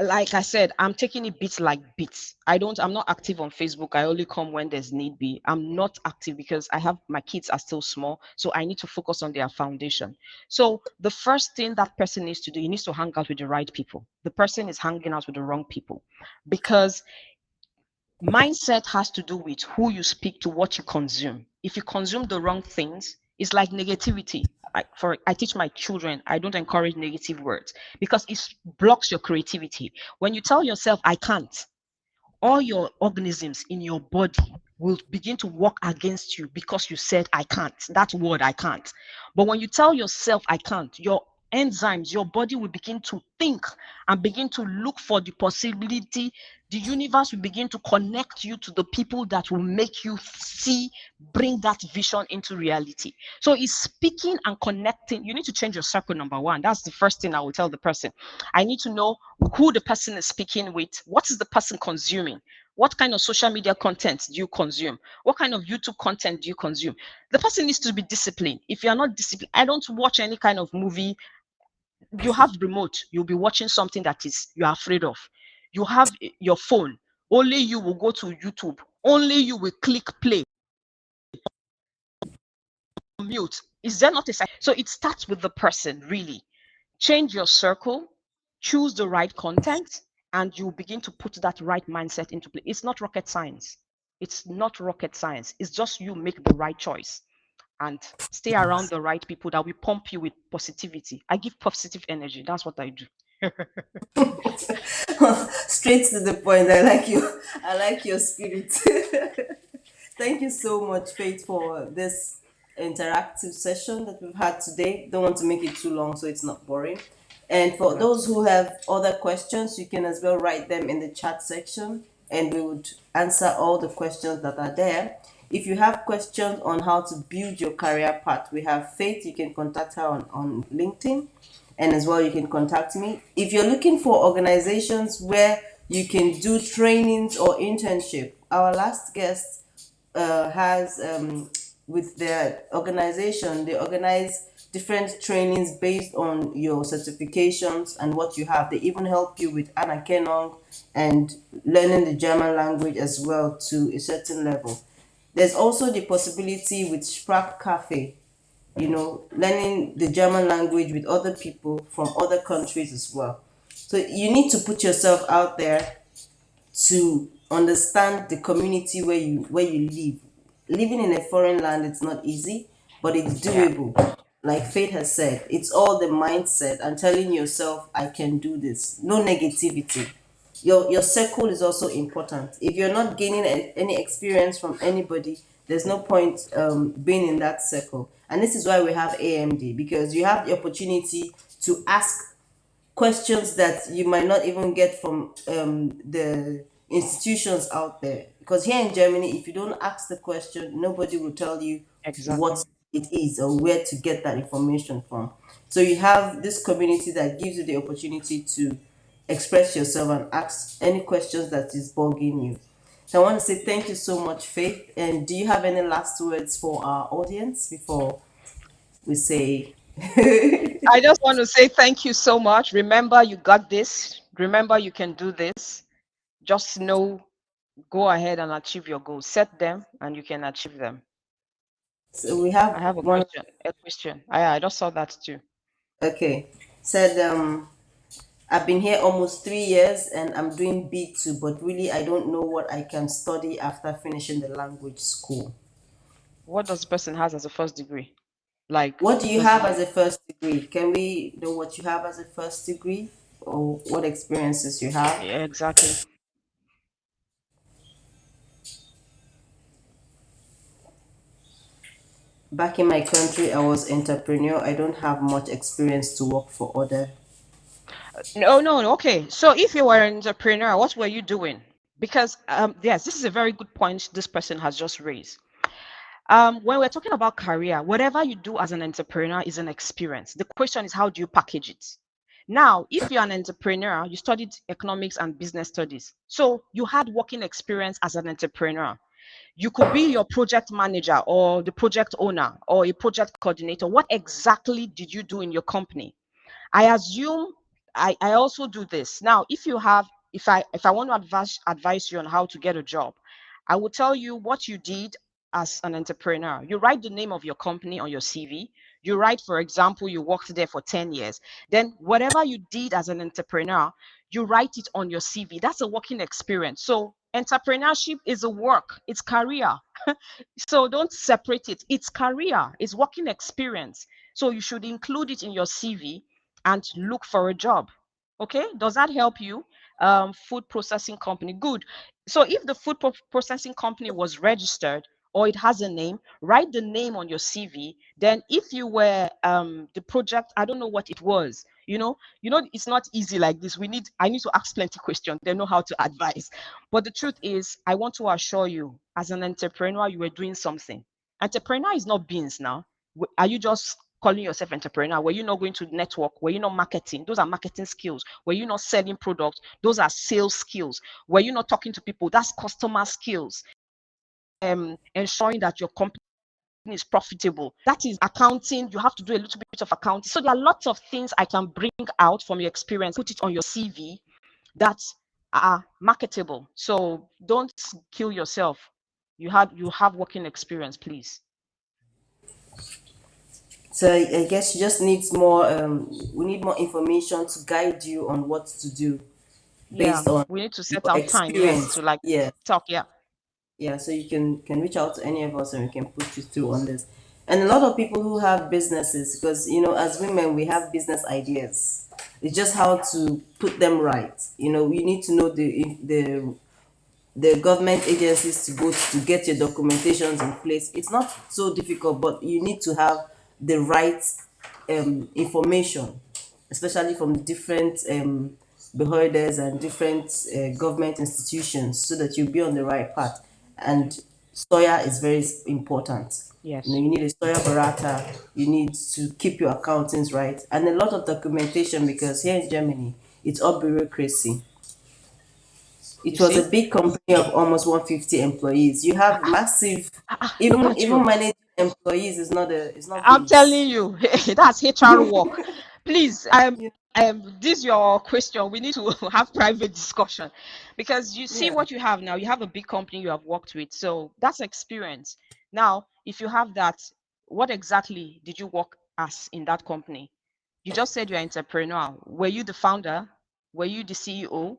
like I said, I'm taking it bits like bits. I'm not active on Facebook. I only come when there's need be. I'm not active because my kids are still small. So I need to focus on their foundation. So the first thing that person needs to do, he needs to hang out with the right people. The person is hanging out with the wrong people, because mindset has to do with who you speak to, what you consume. If you consume the wrong things, it's like negativity. I teach my children, I don't encourage negative words, because it blocks your creativity. When you tell yourself, I can't, all your organisms in your body will begin to work against you, because you said, I can't. That word, I can't. But when you tell yourself, I can't, your enzymes, your body will begin to think and begin to look for the possibility. The universe will begin to connect you to the people that will make you see, bring that vision into reality. So it's speaking and connecting. You need to change your circle, number one. That's the first thing I will tell the person. I need to know who the person is speaking with. What is the person consuming? What kind of social media content do you consume? What kind of YouTube content do you consume? The person needs to be disciplined. If you are not disciplined, I don't watch any kind of movie. You have remote, you'll be watching something that is you are afraid of. You have your phone, only you will go to YouTube, only you will click play, mute, Is there not a so it starts with the person, really. Change your circle, choose the right content, and you begin to put that right mindset into play. It's not rocket science. It's not rocket science. It's just you make the right choice and stay around the right people that will pump you with positivity. I give positive energy. That's what I do. Straight to the point. I like you. I like your spirit. Thank you so much, Faith, for this interactive session that we've had today. Don't want to make it too long so it's not boring. And for That's those it. who have other questions, you can as well write them in the chat section and we would answer all the questions that are there. If you have questions on how to build your career path, we have Faith. You can contact her on LinkedIn, and as well you can contact me. If you're looking for organizations where you can do trainings or internship, our last guest has with their organization, they organize different trainings based on your certifications and what you have. They even help you with Anerkennung and learning the German language as well to a certain level. There's also the possibility with Sprach Cafe, learning the German language with other people from other countries as well. So you need to put yourself out there to understand the community where you live. Living in a foreign land, it's not easy, but it's Yeah, doable. Like Faith has said, it's all the mindset and telling yourself, I can do this. No negativity. Your circle is also important. If you're not gaining any experience from anybody, there's no point being in that circle. And this is why we have AMD, because you have the opportunity to ask questions that you might not even get from the institutions out there. Because here in Germany, if you don't ask the question, nobody will tell you exactly. what it is or where to get that information from. So you have this community that gives you the opportunity to express yourself and ask any questions that is bugging you. So I want to say thank you so much, Faith. And do you have any last words for our audience before we say I just want to say thank you so much. Remember, you got this. Remember, you can do this. Just know, go ahead and achieve your goals. Set them and you can achieve them. so we I have have a one. question. A question. I just saw that too. Okay. Said I've been here almost 3 years and I'm doing B2, but really I don't know what I can study after finishing the language school. What does the person has as a first degree? Like, What do you does have he? as a first degree? Can we know what you have as a first degree or what experiences you have? Yeah, exactly. Back in my country, I was entrepreneur. I don't have much experience to work for other. No, no, no. Okay. So if you were an entrepreneur, what were you doing? Because yes, this is a very good point this person has just raised. When we're talking about career, whatever you do as an entrepreneur is an experience. The question is, how do you package it? Now, if you're an entrepreneur, you studied economics and business studies. So you had working experience as an entrepreneur. You could be your project manager or the project owner or a project coordinator. What exactly did you do in your company? I assume I also do this. Now, if I want to advise you on how to get a job, I will tell you what you did as an entrepreneur. You write the name of your company on your CV. You write, for example, you worked there for 10 years. Then whatever you did as an entrepreneur, you write it on your CV. That's a working experience. So entrepreneurship is a work, it's career. So don't separate it. It's career, it's working experience. So you should include it in your CV and look for a job. Okay, does that help you? Food processing company, good. So if the processing company was registered or it has a name, write the name on your CV. Then if you were the project, I don't know what it was, it's not easy like this. I need to ask plenty questions, they know how to advise. But the truth is, I want to assure you, as an entrepreneur, you were doing something. Entrepreneur is not beans now. Are you just calling yourself entrepreneur? Were you not going to network? Were you not marketing? Those are marketing skills. Were you not selling products? Those are sales skills. Were you not talking to people? That's customer skills. Ensuring that your company is profitable. That is accounting. You have to do a little bit of accounting. So there are lots of things I can bring out from your experience, put it on your CV that are marketable. So don't kill yourself. You have working experience, please. So I guess you just needs more. We need more information to guide you on what to do Yeah, based on we need to set your out time, yes, experience. to like Yeah, talk. Yeah. yeah. So you can reach out to any of us and we can put you through on this. And a lot of people who have businesses, because as women we have business ideas. It's just how to put them right. You need to know the government agencies to go to get your documentations in place. It's not so difficult, but you need to have the right information, especially from different beholders and different government institutions, so that you'll be on the right path. And SOYA is very important. Yes. You need a SOYA barata, you need to keep your accountings right, and a lot of documentation, because here in Germany, it's all bureaucracy. You It was a see? big company of almost 150 employees. You have massive, Look even at you. managing employees is not I'm beans. telling you, that's HR work. Please, Yeah, this your question. We need to have private discussion because you see yeah. what you have now. You have a big company you have worked with, so that's experience. Now, if you have that, what exactly did you work as in that company? You just said you're entrepreneur. Were you the founder? Were you the CEO?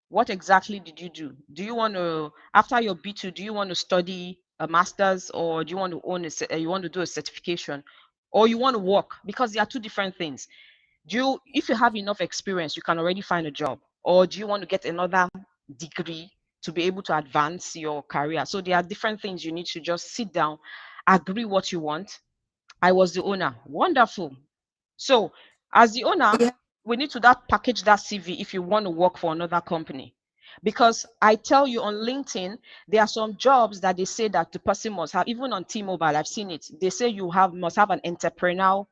What exactly did you do? Do you want to, after your B2, do you want to study a master's, or do you want to you want to do a certification, or you want to work? Because they are two different things. If you have enough experience, you can already find a job, or do you want to get another degree to be able to advance your career? So there are different things you need to just sit down, agree what you want. I was the owner. Wonderful. So, as the owner, Yeah. we need to package that CV if you want to work for another company. Because I tell you on LinkedIn, there are some jobs that they say that the person must have, even on T-Mobile, I've seen it. They say you must have an entrepreneurial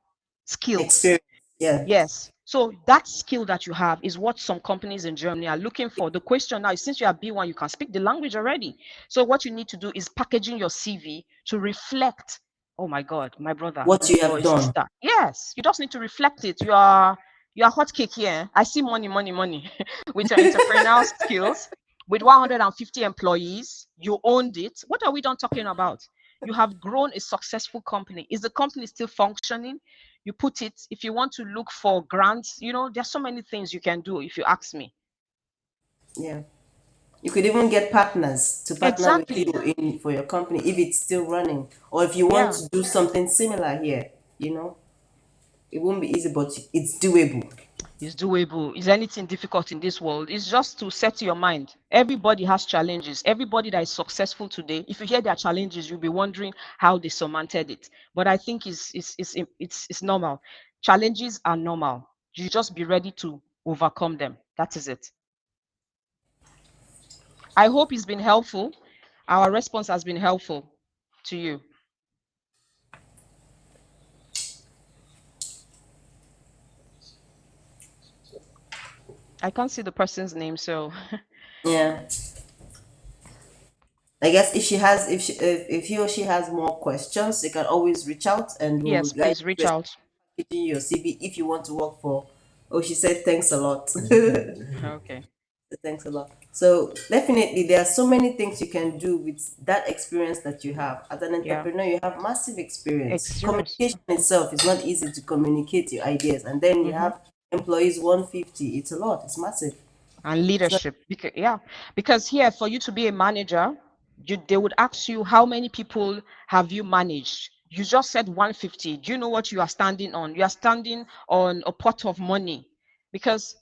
skills. Experience. Yeah. Yes. So that skill that you have is what some companies in Germany are looking for. The question now is, since you are B1, you can speak the language already. So what you need to do is packaging your CV to reflect, oh my God, my brother What you or have done. sister. Yes, you just need to reflect it. You are hot cake here. I see money, money, money. With your entrepreneurial skills, with 150 employees, you owned it. What are we done talking about? You have grown a successful company. Is the company still functioning? You put it, if you want to look for grants, there's so many things you can do if you ask me. Yeah. You could even get partners to partner with you Exactly. in for your company if it's still running, or if you want Yeah, to do something similar here. It won't be easy, but it's doable. it's doable. Is anything difficult in this world? It's just to set your mind. Everybody has challenges. Everybody that is successful today, if you hear their challenges, you'll be wondering how they surmounted it. But I think it's normal. Challenges are normal. You just be ready to overcome them. That is it. I hope it's been helpful. Our response has been helpful to you. I can't see the person's name, so Yeah. I guess if he or she has more questions, they can always reach out and we will yes, guide please reach you to out. getting your CV if you want to work for. Oh, she said thanks a lot. Okay. Thanks a lot. So definitely there are so many things you can do with that experience that you have. As an Yeah. entrepreneur, you have massive experience. Experience. Communication itself is not easy to communicate your ideas. And then you Mm-hmm. have employees 150. It's a lot. It's massive. And It's not leadership. Because here for you to be a manager, they would ask you how many people have you managed. You just said 150. Do you know what you are standing on? You are standing on a pot of money because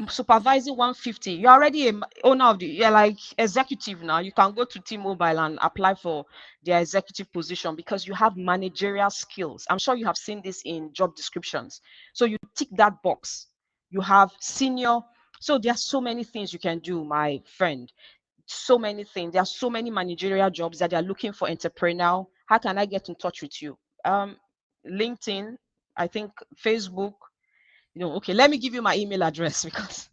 supervising 150, you're already a owner of you're like executive now. You can go to T-Mobile and apply for their executive position because you have managerial skills. I'm sure you have seen this in job descriptions. So you tick that box. You have senior. So there are so many things you can do, my friend. So many things. There are so many managerial jobs that they are looking for entrepreneurial. How can I get in touch with you? LinkedIn, I think Facebook. Okay, let me give you my email address because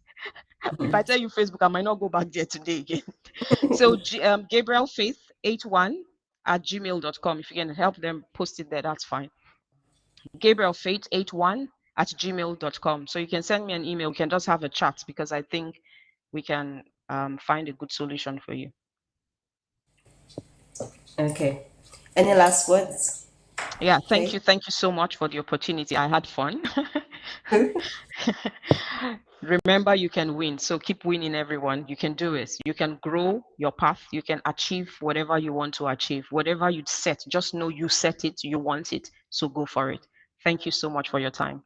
if I tell you Facebook, I might not go back there today again. So Gabriel Faith 81 at gmail.com. If you can help them post it there, that's fine. Gabriel Faith 81 at gmail.com. So you can send me an email. We can just have a chat because I think we can find a good solution for you. okay. Any last words? Yeah, thank Okay. you. Thank you so much for the opportunity. I had fun. Remember, you can win. So keep winning, everyone. You can do it. You can grow your path. You can achieve whatever you want to achieve. Whatever you set, just know you set it, you want it. So go for it. Thank you so much for your time.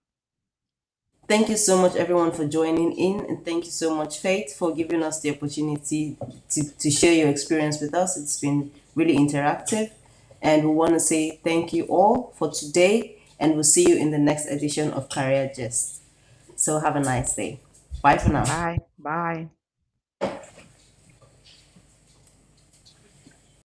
Thank you so much, everyone, for joining in. And thank you so much, Faith, for giving us the opportunity to share your experience with us. It's been really interactive. And we want to say thank you all for today. And we'll see you in the next edition of Career Gist. So have a nice day. Bye for now. Bye. Bye.